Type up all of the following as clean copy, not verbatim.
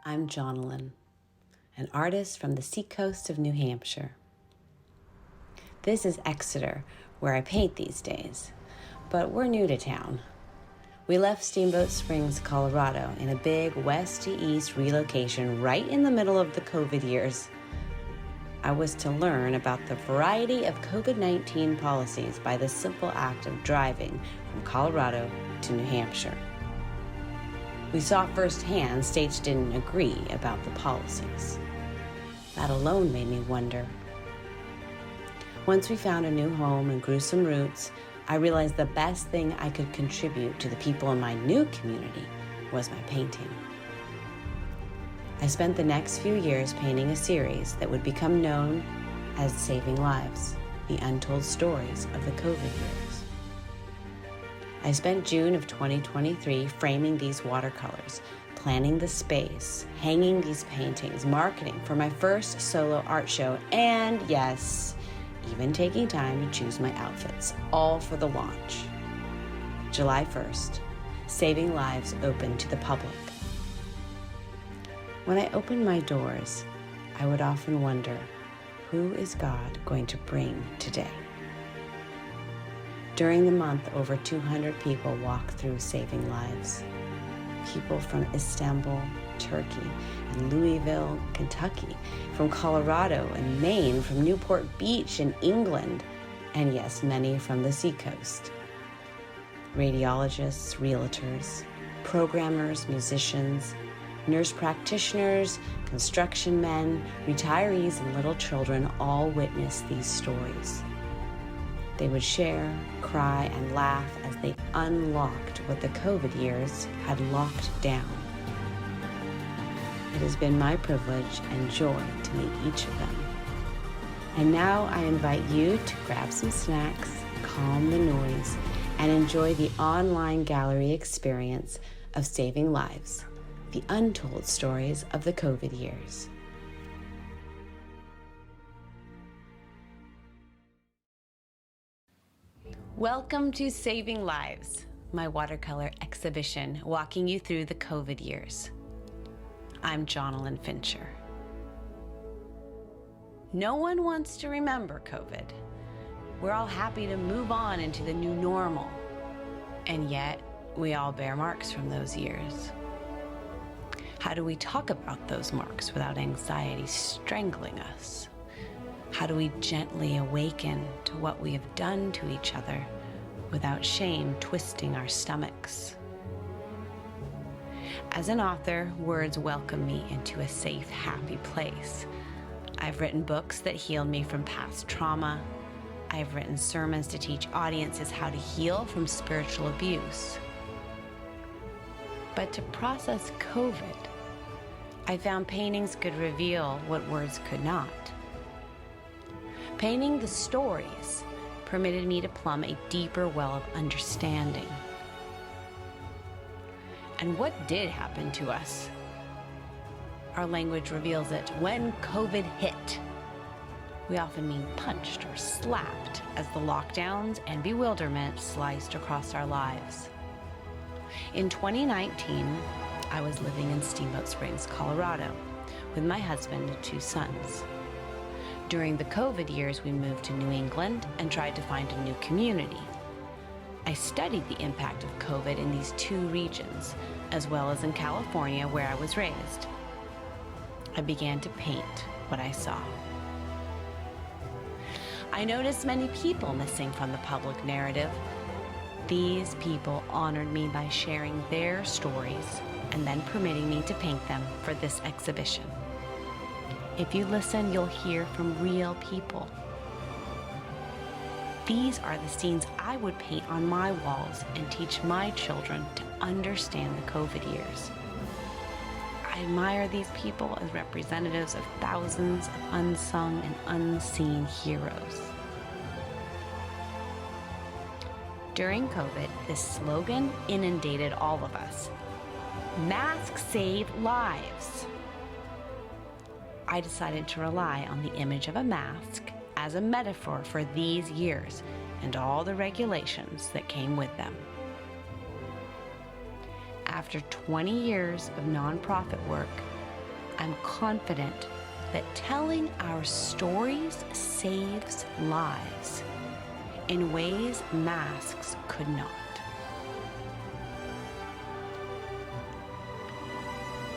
I'm Jonalyn, an artist from the seacoast of New Hampshire. This is Exeter, where I paint these days, but we're new to town. We left Steamboat Springs, Colorado in a big west to east relocation right in the middle of the COVID years. I was to learn about the variety of COVID-19 policies by the simple act of driving from Colorado to New Hampshire. We saw firsthand states didn't agree about the policies. That alone made me wonder. Once we found a new home and grew some roots, I realized the best thing I could contribute to the people in my new community was my painting. I spent the next few years painting a series that would become known as Saving Lives, the Untold Stories of the COVID years. I spent June of 2023 framing these watercolors, planning the space, hanging these paintings, marketing for my first solo art show, and yes, even taking time to choose my outfits, all for the launch. July 1st, Saving Lives opened to the public. When I opened my doors, I would often wonder, who is God going to bring today? During the month, over 200 people walked through Saving Lives. People from Istanbul, Turkey, and Louisville, Kentucky, from Colorado and Maine, from Newport Beach in England, and yes, many from the seacoast. Radiologists, realtors, programmers, musicians, nurse practitioners, construction men, retirees, and little children all witnessed these stories. They would share, cry, and laugh as they unlocked what the COVID years had locked down. It has been my privilege and joy to meet each of them. And now I invite you to grab some snacks, calm the noise, and enjoy the online gallery experience of Saving Lives, the untold stories of the COVID years. Welcome to Saving Lives, my watercolor exhibition walking you through the COVID years. I'm Jonalyn Fincher. No one wants to remember COVID. We're all happy to move on into the new normal. And yet, we all bear marks from those years. How do we talk about those marks without anxiety strangling us? How do we gently awaken to what we have done to each other without shame twisting our stomachs? As an author, words welcome me into a safe, happy place. I've written books that healed me from past trauma. I've written sermons to teach audiences how to heal from spiritual abuse. But to process COVID, I found paintings could reveal what words could not. Painting the stories permitted me to plumb a deeper well of understanding. And what did happen to us? Our language reveals it. When COVID hit, we often mean punched or slapped as the lockdowns and bewilderment sliced across our lives. In 2019, I was living in Steamboat Springs, Colorado, with my husband and 2 sons. During the COVID years, we moved to New England and tried to find a new community. I studied the impact of COVID in these 2 regions, as well as in California, where I was raised. I began to paint what I saw. I noticed many people missing from the public narrative. These people honored me by sharing their stories and then permitting me to paint them for this exhibition. If you listen, you'll hear from real people. These are the scenes I would paint on my walls and teach my children to understand the COVID years. I admire these people as representatives of thousands of unsung and unseen heroes. During COVID, this slogan inundated all of us. Masks save lives. I decided to rely on the image of a mask as a metaphor for these years and all the regulations that came with them. After 20 years of nonprofit work, I'm confident that telling our stories saves lives in ways masks could not.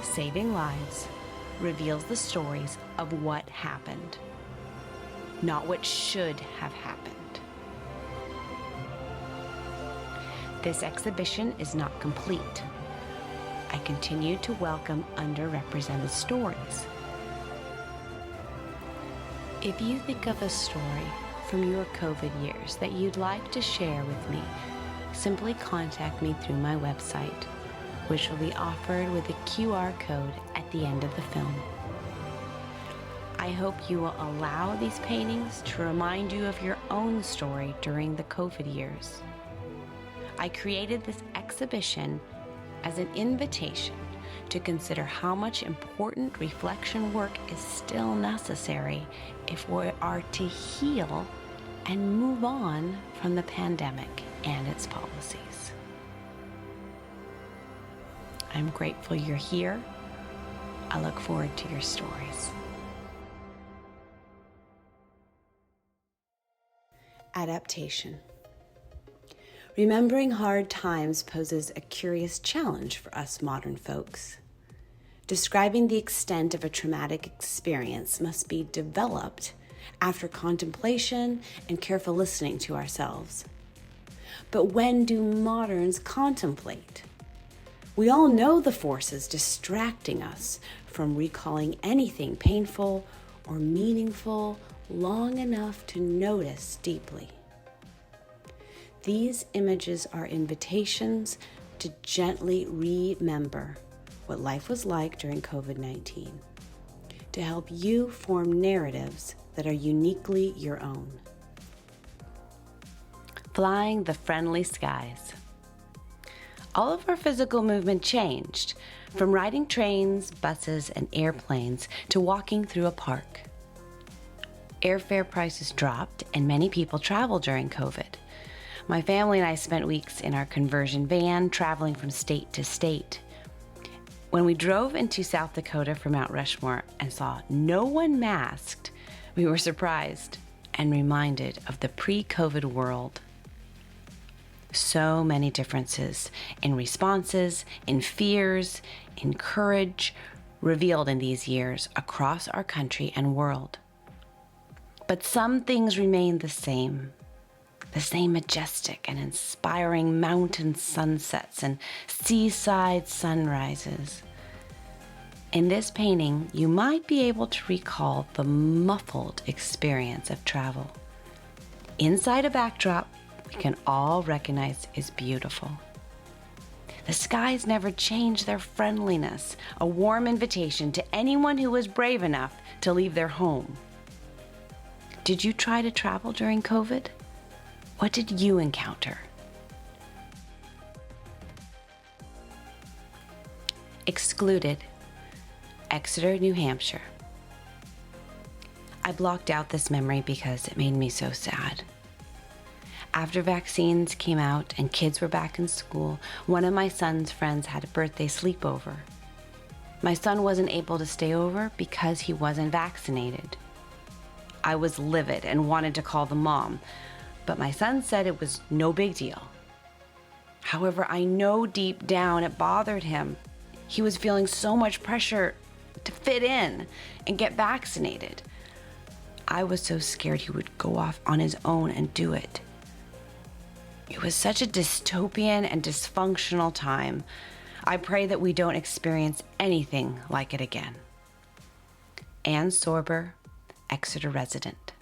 Saving lives reveals the stories of what happened, not what should have happened. This exhibition is not complete. I continue to welcome underrepresented stories. If you think of a story from your COVID years that you'd like to share with me, simply contact me through my website, which will be offered with a QR code at the end of the film. I hope you will allow these paintings to remind you of your own story during the COVID years. I created this exhibition as an invitation to consider how much important reflection work is still necessary if we are to heal and move on from the pandemic and its policies. I'm grateful you're here. I look forward to your stories. Adaptation. Remembering hard times poses a curious challenge for us modern folks. Describing the extent of a traumatic experience must be developed after contemplation and careful listening to ourselves. But when do moderns contemplate? We all know the forces distracting us from recalling anything painful or meaningful long enough to notice deeply. These images are invitations to gently remember what life was like during COVID-19, to help you form narratives that are uniquely your own. Flying the friendly skies. All of our physical movement changed, from riding trains, buses, and airplanes to walking through a park. Airfare prices dropped, and many people traveled during COVID. My family and I spent weeks in our conversion van, traveling from state to state. When we drove into South Dakota for Mount Rushmore and saw no one masked, we were surprised and reminded of the pre-COVID world. So many differences in responses, in fears, in courage, revealed in these years across our country and world. But some things remain the same majestic and inspiring mountain sunsets and seaside sunrises. In this painting, you might be able to recall the muffled experience of travel. Inside a backdrop we can all recognize is beautiful. The skies never change their friendliness, a warm invitation to anyone who was brave enough to leave their home. Did you try to travel during COVID? What did you encounter? Excluded, Exeter, New Hampshire. I blocked out this memory because it made me so sad. After vaccines came out and kids were back in school, one of my son's friends had a birthday sleepover. My son wasn't able to stay over because he wasn't vaccinated. I was livid and wanted to call the mom, but my son said it was no big deal. However, I know deep down it bothered him. He was feeling so much pressure to fit in and get vaccinated. I was so scared he would go off on his own and do it. It was such a dystopian and dysfunctional time. I pray that we don't experience anything like it again. Ann Sorber, Exeter resident.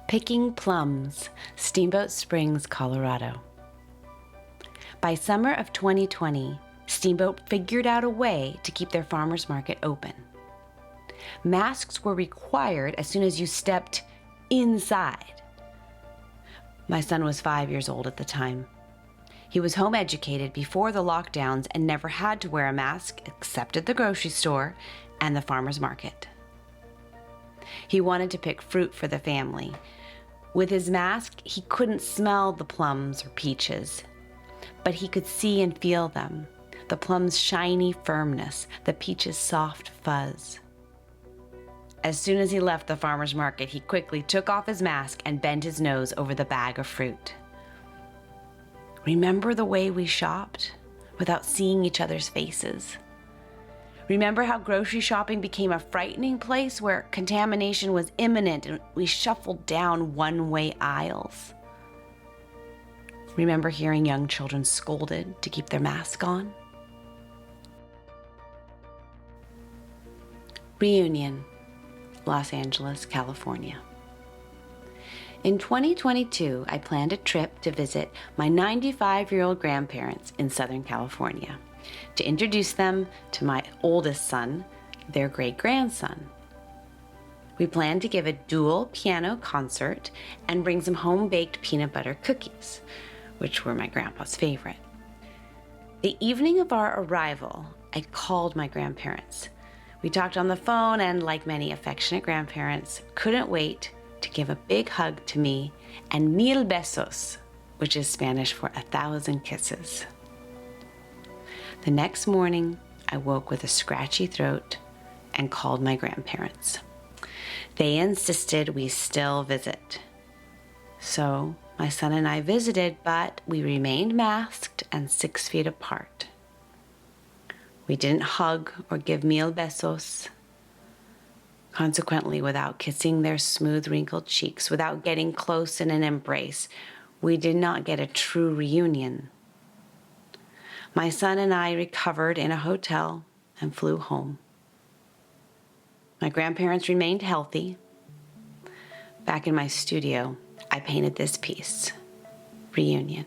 Picking Plums, Steamboat Springs, Colorado. By summer of 2020, Steamboat figured out a way to keep their farmers market open. Masks were required as soon as you stepped inside. My son was 5 years old at the time. He was home educated before the lockdowns and never had to wear a mask except at the grocery store and the farmer's market. He wanted to pick fruit for the family. With his mask, he couldn't smell the plums or peaches, but he could see and feel them. the plum's shiny firmness, the peach's soft fuzz. As soon as he left the farmer's market, he quickly took off his mask and bent his nose over the bag of fruit. Remember the way we shopped without seeing each other's faces? Remember how grocery shopping became a frightening place where contamination was imminent and we shuffled down one-way aisles? Remember hearing young children scolded to keep their mask on? Reunion, Los Angeles, California. In 2022, I planned a trip to visit my 95-year-old grandparents in Southern California to introduce them to my oldest son, their great-grandson. We planned to give a dual piano concert and bring some home-baked peanut butter cookies, which were my grandpa's favorite. The evening of our arrival, I called my grandparents. We talked on the phone and, like many affectionate grandparents, couldn't wait to give a big hug to me and 1000 besos, which is Spanish for 1,000 kisses. The next morning, I woke with a scratchy throat and called my grandparents. They insisted we still visit. So my son and I visited, but we remained masked and 6 feet apart. We didn't hug or give 1000 besos. Consequently, without kissing their smooth, wrinkled cheeks, without getting close in an embrace, we did not get a true reunion. My son and I recovered in a hotel and flew home. My grandparents remained healthy. Back in my studio, I painted this piece, Reunion.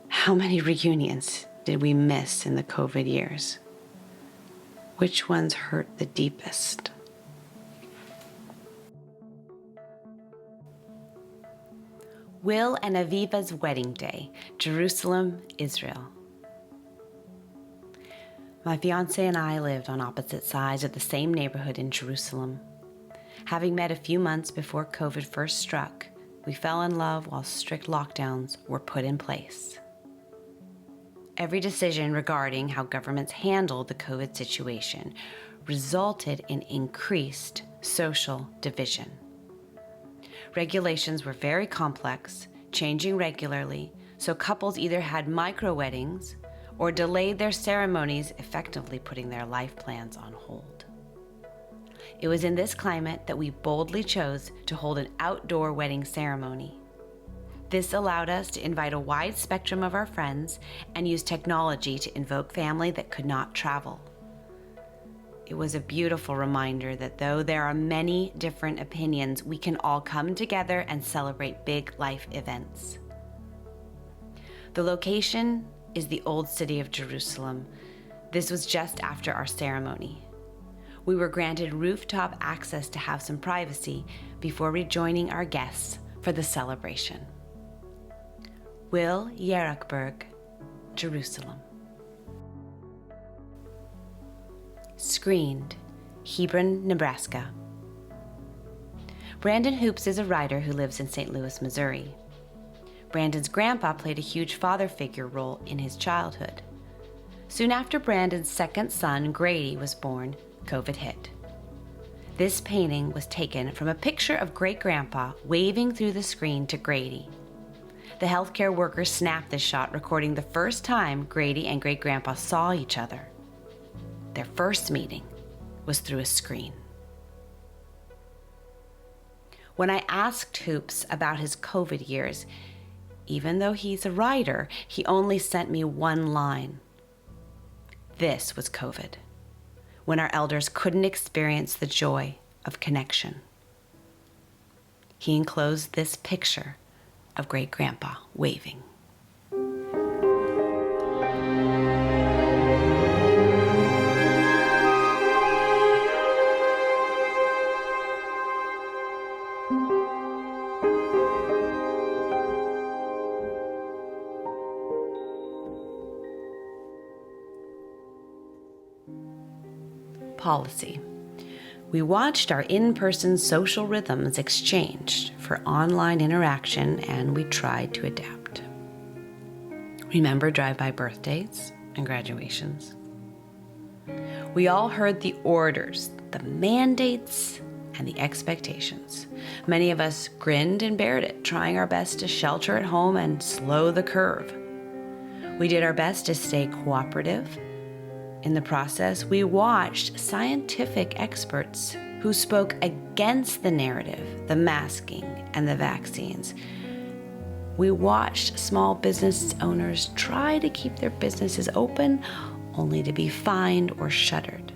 How many reunions did we miss in the COVID years? Which ones hurt the deepest? Will and Aviva's wedding day, Jerusalem, Israel. My fiance and I lived on opposite sides of the same neighborhood in Jerusalem. Having met a few months before COVID first struck, we fell in love while strict lockdowns were put in place. Every decision regarding how governments handled the COVID situation resulted in increased social division. Regulations were very complex, changing regularly, so couples either had micro-weddings or delayed their ceremonies, effectively putting their life plans on hold. It was in this climate that we boldly chose to hold an outdoor wedding ceremony. This allowed us to invite a wide spectrum of our friends and use technology to invoke family that could not travel. It was a beautiful reminder that though there are many different opinions, we can all come together and celebrate big life events. The location is the old city of Jerusalem. This was just after our ceremony. We were granted rooftop access to have some privacy before rejoining our guests for the celebration. Will Yeruchberg, Jerusalem. Screened, Hebron, Nebraska. Brandon Hoops is a writer who lives in St. Louis, Missouri. Brandon's grandpa played a huge father figure role in his childhood. Soon after Brandon's second son, Grady, was born, COVID hit. This painting was taken from a picture of great-grandpa waving through the screen to Grady. The healthcare worker snapped this shot, recording the first time Grady and great-grandpa saw each other. Their first meeting was through a screen. When I asked Hoops about his COVID years, even though he's a writer, he only sent me one line. This was COVID, when our elders couldn't experience the joy of connection. He enclosed this picture of great-grandpa waving. Policy. We watched our in-person social rhythms exchanged for online interaction, and we tried to adapt. Remember drive-by birthdays and graduations? We all heard the orders, the mandates, and the expectations. Many of us grinned and bared it, trying our best to shelter at home and slow the curve. We did our best to stay cooperative. In the process, we watched scientific experts who spoke against the narrative, the masking, and the vaccines. We watched small business owners try to keep their businesses open, only to be fined or shuttered.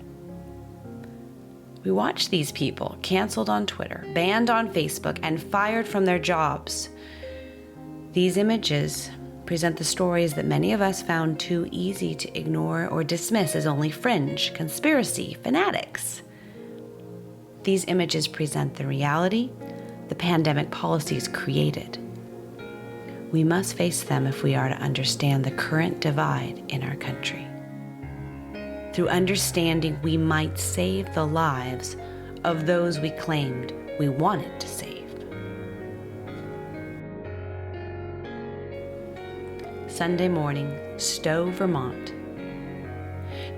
We watched these people canceled on Twitter, banned on Facebook, and fired from their jobs. These images present the stories that many of us found too easy to ignore or dismiss as only fringe, conspiracy, fanatics. These images present the reality the pandemic policies created. We must face them if we are to understand the current divide in our country. Through understanding, we might save the lives of those we claimed we wanted to save. Sunday morning, Stowe, Vermont.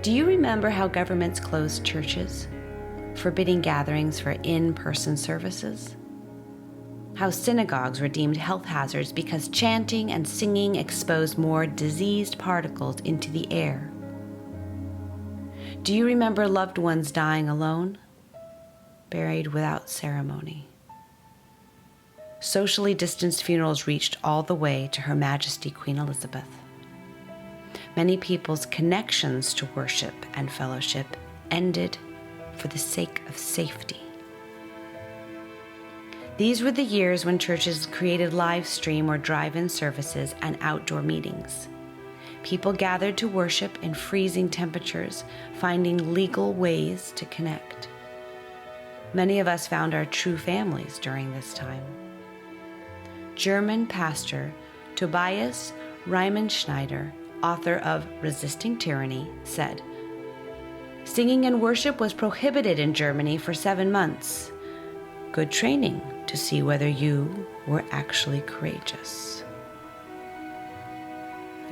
Do you remember how governments closed churches, forbidding gatherings for in-person services? How synagogues were deemed health hazards because chanting and singing exposed more diseased particles into the air? Do you remember loved ones dying alone, buried without ceremony? Socially distanced funerals reached all the way to Her Majesty Queen Elizabeth. Many people's connections to worship and fellowship ended for the sake of safety. These were the years when churches created live stream or drive-in services and outdoor meetings. People gathered to worship in freezing temperatures, finding legal ways to connect. Many of us found our true families during this time. German pastor Tobias Riemenschneider, author of Resisting Tyranny, said, "Singing and worship was prohibited in Germany for 7 months. Good training to see whether you were actually courageous."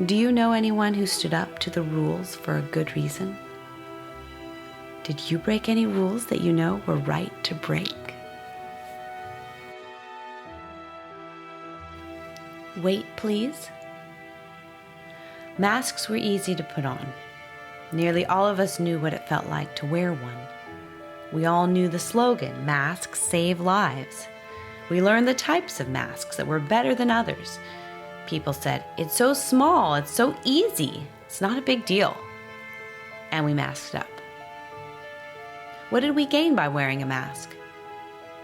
Do you know anyone who stood up to the rules for a good reason? Did you break any rules that you know were right to break? Wait, please. Masks were easy to put on. Nearly all of us knew what it felt like to wear one. We all knew the slogan, "Masks save lives." We learned the types of masks that were better than others. People said, "It's so small, it's so easy, it's not a big deal." And we masked up. What did we gain by wearing a mask?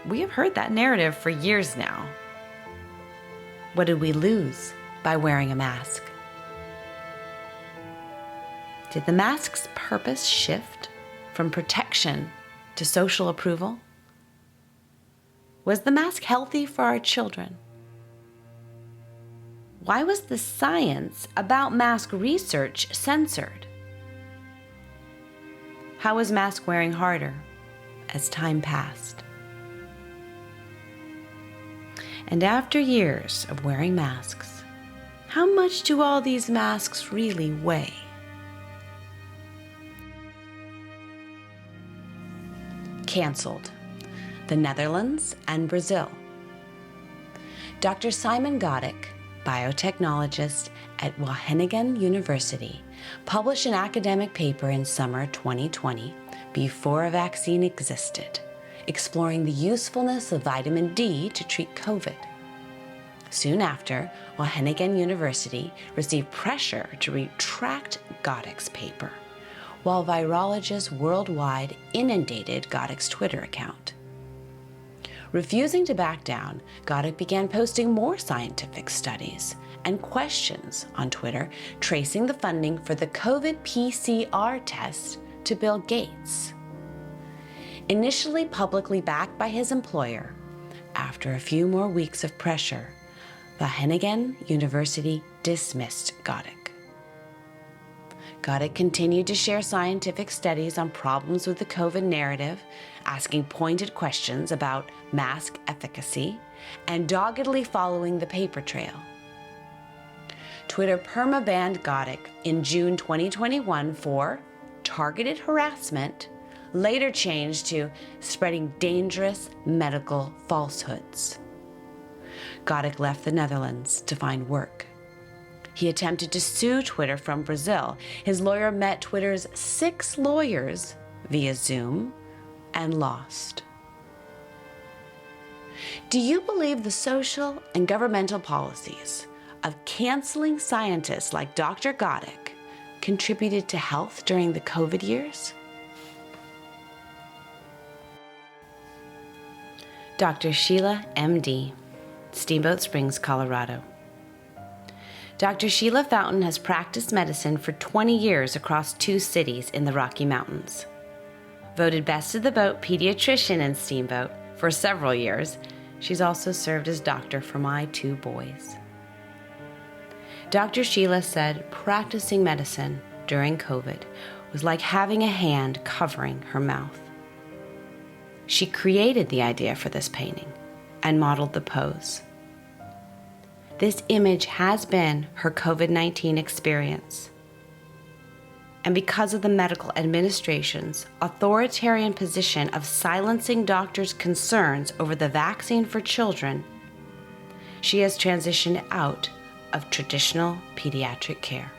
We have heard that narrative for years now. What did we lose by wearing a mask? Did the mask's purpose shift from protection to social approval? Was the mask healthy for our children? Why was the science about mask research censored? How was mask wearing harder as time passed? And after years of wearing masks, how much do all these masks really weigh? Cancelled. The Netherlands and Brazil. Dr. Simon Godek, biotechnologist at Wageningen University, published an academic paper in summer 2020, before a vaccine existed, exploring the usefulness of vitamin D to treat COVID. Soon after, Wageningen University received pressure to retract Godek's paper, while virologists worldwide inundated Godek's Twitter account. Refusing to back down, Godek began posting more scientific studies and questions on Twitter, tracing the funding for the COVID PCR test to Bill Gates. Initially publicly backed by his employer, after a few more weeks of pressure, Wageningen University dismissed Godek. Godek continued to share scientific studies on problems with the COVID narrative, asking pointed questions about mask efficacy, and doggedly following the paper trail. Twitter perma-banned Godic in June 2021 for targeted harassment, later changed to spreading dangerous medical falsehoods. Godic left the Netherlands to find work. He attempted to sue Twitter from Brazil. His lawyer met Twitter's 6 lawyers via Zoom and lost. Do you believe the social and governmental policies of canceling scientists like Dr. Godic contributed to health during the COVID years? Dr. Sheila, MD, Steamboat Springs, Colorado. Dr. Sheila Fountain has practiced medicine for 20 years across 2 cities in the Rocky Mountains. Voted Best of the Boat pediatrician in Steamboat for several years, she's also served as doctor for my 2 boys. Dr. Sheila said practicing medicine during COVID was like having a hand covering her mouth. She created the idea for this painting and modeled the pose. This image has been her COVID-19 experience. And because of the medical administration's authoritarian position of silencing doctors' concerns over the vaccine for children, she has transitioned out of traditional pediatric care.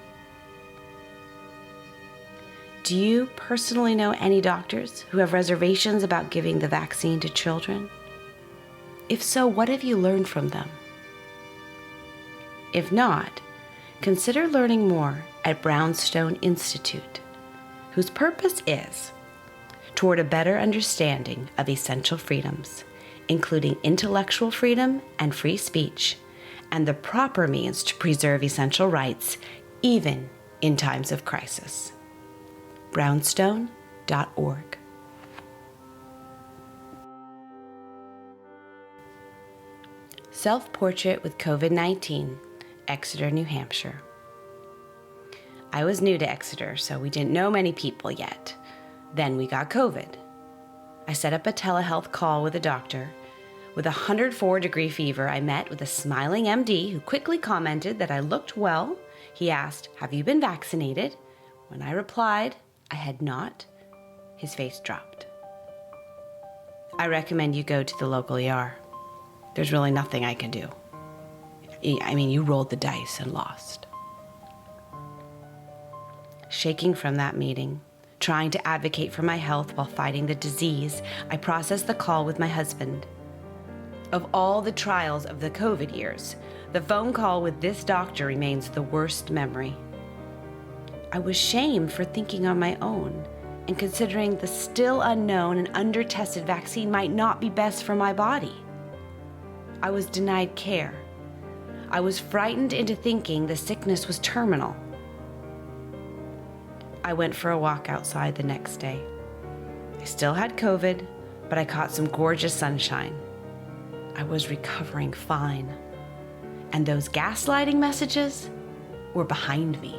Do you personally know any doctors who have reservations about giving the vaccine to children? If so, what have you learned from them? If not, consider learning more at Brownstone Institute, whose purpose is toward a better understanding of essential freedoms, including intellectual freedom and free speech, and the proper means to preserve essential rights, even in times of crisis. Brownstone.org. Self-portrait with COVID-19, Exeter, New Hampshire. I was new to Exeter, so we didn't know many people yet. Then we got COVID. I set up a telehealth call with a doctor. With a 104-degree fever, I met with a smiling MD who quickly commented that I looked well. He asked, "Have you been vaccinated?" When I replied I had not, his face dropped. "I recommend you go to the local ER. There's really nothing I can do. I mean, you rolled the dice and lost." Shaking from that meeting, trying to advocate for my health while fighting the disease, I processed the call with my husband. Of all the trials of the COVID years, the phone call with this doctor remains the worst memory. I was shamed for thinking on my own and considering the still unknown and under-tested vaccine might not be best for my body. I was denied care. I was frightened into thinking the sickness was terminal. I went for a walk outside the next day. I still had COVID, but I caught some gorgeous sunshine. I was recovering fine. And those gaslighting messages were behind me.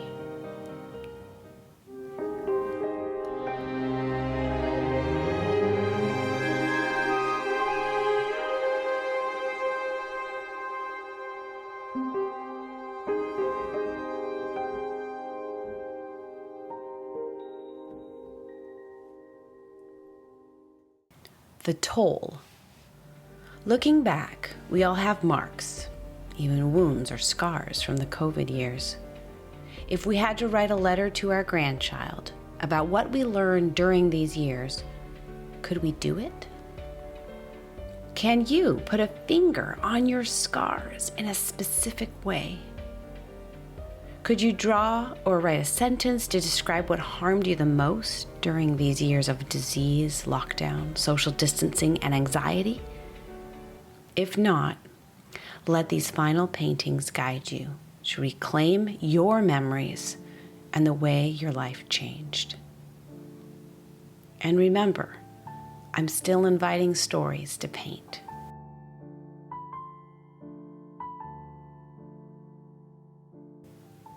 The toll. Looking back, we all have marks, even wounds or scars from the COVID years. If we had to write a letter to our grandchild about what we learned during these years, could we do it? Can you put a finger on your scars in a specific way? Could you draw or write a sentence to describe what harmed you the most during these years of disease, lockdown, social distancing, and anxiety? If not, let these final paintings guide you to reclaim your memories and the way your life changed. And remember, I'm still inviting stories to paint.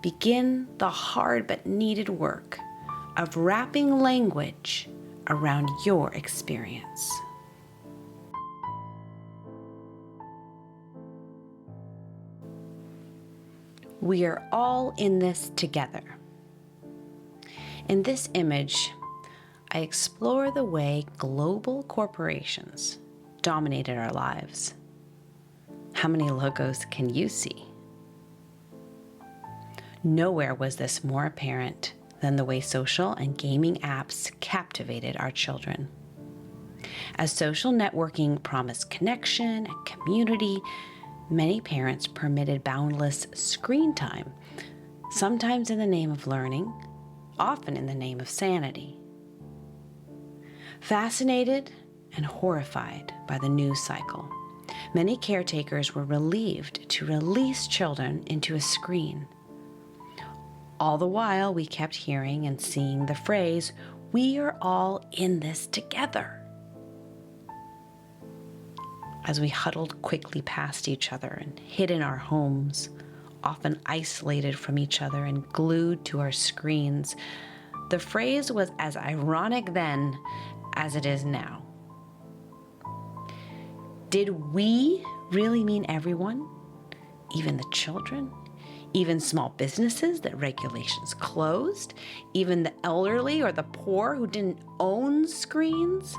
Begin the hard but needed work of wrapping language around your experience. We are all in this together. In this image, I explore the way global corporations dominated our lives. How many logos can you see? Nowhere was this more apparent than the way social and gaming apps captivated our children. As social networking promised connection and community, many parents permitted boundless screen time, sometimes in the name of learning, often in the name of sanity. Fascinated and horrified by the news cycle, many caretakers were relieved to release children into a screen. All the while, we kept hearing and seeing the phrase, "We are all in this together," as we huddled quickly past each other and hid in our homes, often isolated from each other and glued to our screens. The phrase was as ironic then as it is now. Did we really mean everyone? Even the children? Even small businesses that regulations closed? Even the elderly or the poor who didn't own screens?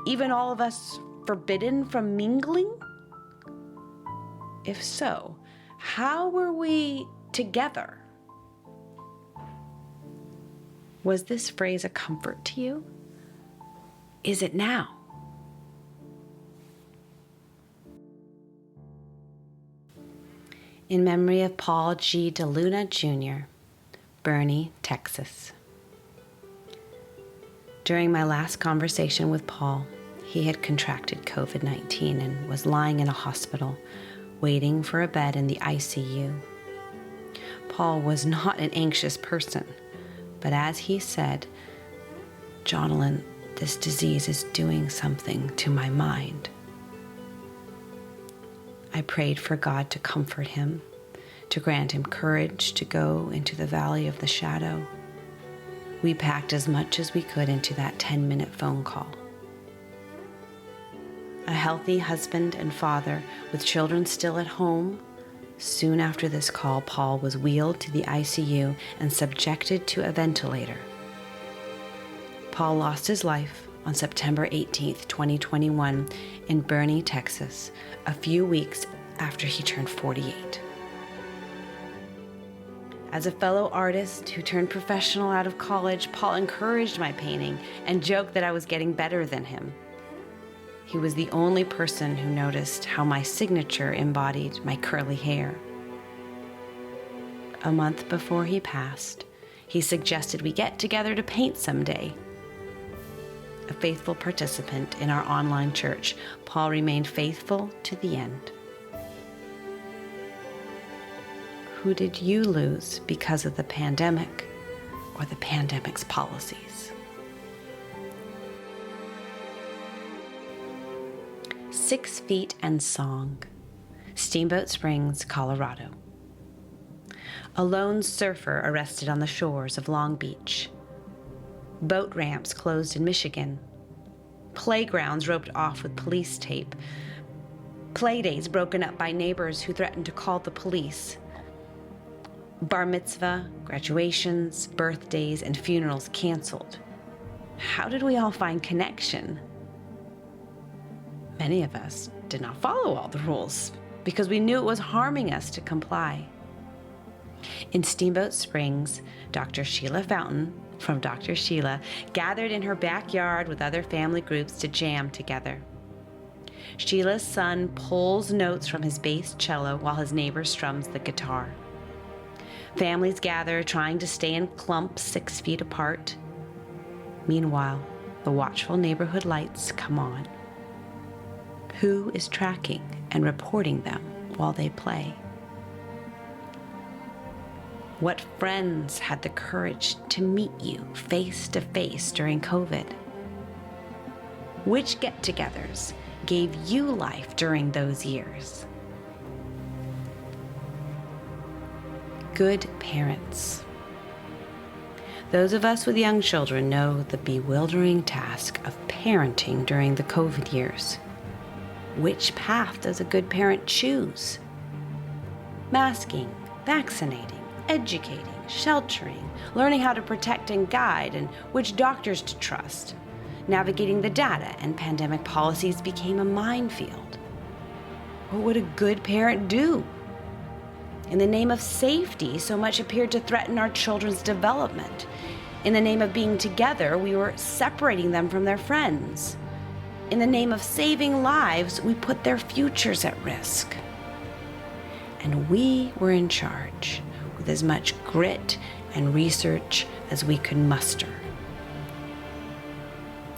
Even all of us forbidden from mingling? If so, how were we together? Was this phrase a comfort to you? Is it now? In memory of Paul G. DeLuna, Jr., Boerne, Texas. During my last conversation with Paul, he had contracted COVID-19 and was lying in a hospital, waiting for a bed in the ICU. Paul was not an anxious person, but as he said, "Jonalyn, this disease is doing something to my mind." I prayed for God to comfort him, to grant him courage to go into the valley of the shadow. We packed as much as we could into that 10-minute phone call. A healthy husband and father with children still at home, soon after this call, Paul was wheeled to the ICU and subjected to a ventilator. Paul lost his life on September 18th, 2021 in Boerne, Texas, a few weeks after he turned 48. As a fellow artist who turned professional out of college, Paul encouraged my painting and joked that I was getting better than him. He was the only person who noticed how my signature embodied my curly hair. A month before he passed, he suggested we get together to paint someday. A faithful participant in our online church, Paul remained faithful to the end. Who did you lose because of the pandemic or the pandemic's policies? 6 Feet and Song, Steamboat Springs, Colorado. A lone surfer arrested on the shores of Long Beach. Boat ramps closed in Michigan. Playgrounds roped off with police tape. Playdates broken up by neighbors who threatened to call the police. Bar mitzvah, graduations, birthdays, and funerals canceled. How did we all find connection? Many of us did not follow all the rules because we knew it was harming us to comply. In Steamboat Springs, Dr. Sheila Fountain, from Dr. Sheila, gathered in her backyard with other family groups to jam together. Sheila's son pulls notes from his bass cello while his neighbor strums the guitar. Families gather, trying to stay in clumps 6 feet apart. Meanwhile, the watchful neighborhood lights come on. Who is tracking and reporting them while they play? What friends had the courage to meet you face to face during COVID? Which get-togethers gave you life during those years? Good parents. Those of us with young children know the bewildering task of parenting during the COVID years. Which path does a good parent choose? Masking, vaccinating, educating, sheltering, learning how to protect and guide, and which doctors to trust. Navigating the data and pandemic policies became a minefield. What would a good parent do? In the name of safety, so much appeared to threaten our children's development. In the name of being together, we were separating them from their friends. In the name of saving lives, we put their futures at risk. And we were in charge, with as much grit and research as we could muster.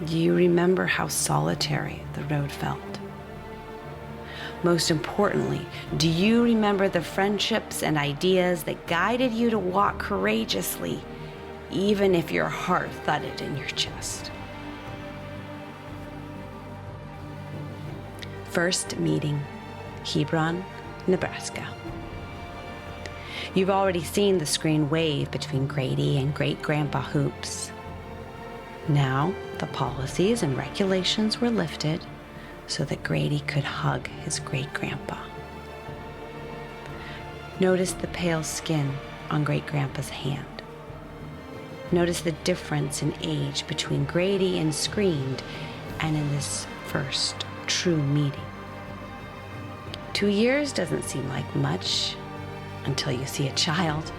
Do you remember how solitary the road felt? Most importantly, do you remember the friendships and ideas that guided you to walk courageously, even if your heart thudded in your chest? First meeting, Hebron, Nebraska. You've already seen the screen wave between Grady and Great-Grandpa Hoops. Now, the policies and regulations were lifted so that Grady could hug his great-grandpa. Notice the pale skin on Great-Grandpa's hand. Notice the difference in age between Grady and Screened and in this first true meeting. 2 years doesn't seem like much until you see a child.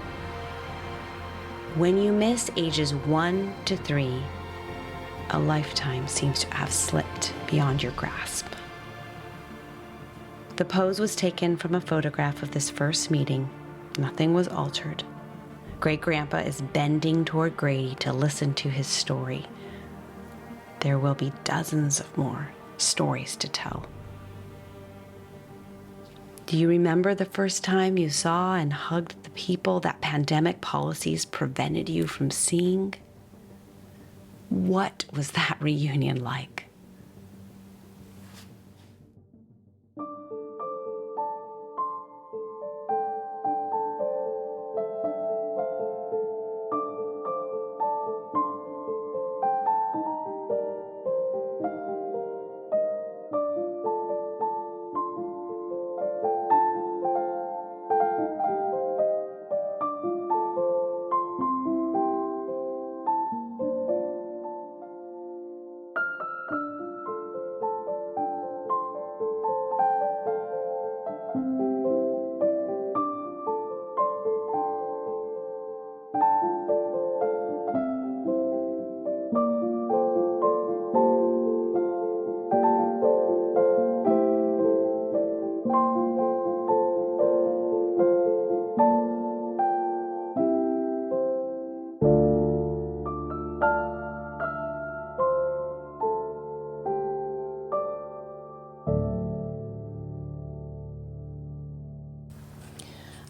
When you miss ages 1 to 3, a lifetime seems to have slipped beyond your grasp. The pose was taken from a photograph of this first meeting. Nothing was altered. Great-Grandpa is bending toward Grady to listen to his story. There will be dozens of more stories to tell. Do you remember the first time you saw and hugged the people that pandemic policies prevented you from seeing? What was that reunion like?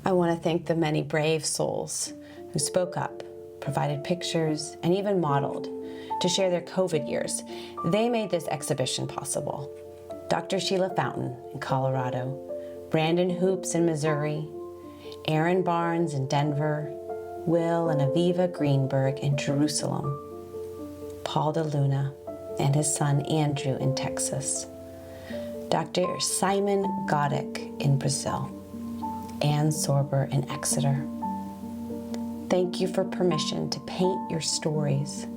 I want to thank the many brave souls who spoke up, provided pictures, and even modeled to share their COVID years. They made this exhibition possible. Dr. Sheila Fountain in Colorado, Brandon Hoops in Missouri, Aaron Barnes in Denver, Will and Aviva Greenberg in Jerusalem, Paul DeLuna and his son Andrew in Texas, Dr. Simon Godek in Brazil, Ann Sorber in Exeter. Thank you for permission to paint your stories.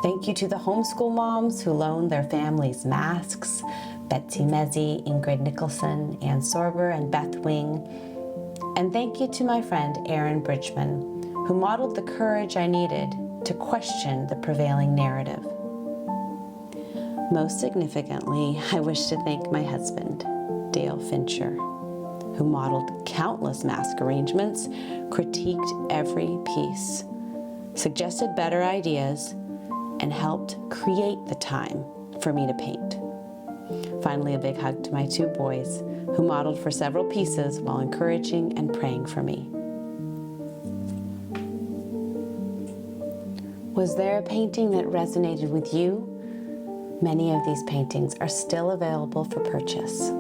Thank you to the homeschool moms who loaned their families masks, Betsy Mezzi, Ingrid Nicholson, Ann Sorber, and Beth Wing. And thank you to my friend Erin Bridgman, who modeled the courage I needed to question the prevailing narrative. Most significantly, I wish to thank my husband, Dale Fincher, who modeled countless mask arrangements, critiqued every piece, suggested better ideas, and helped create the time for me to paint. Finally, a big hug to my 2 boys, who modeled for several pieces while encouraging and praying for me. Was there a painting that resonated with you? Many of these paintings are still available for purchase.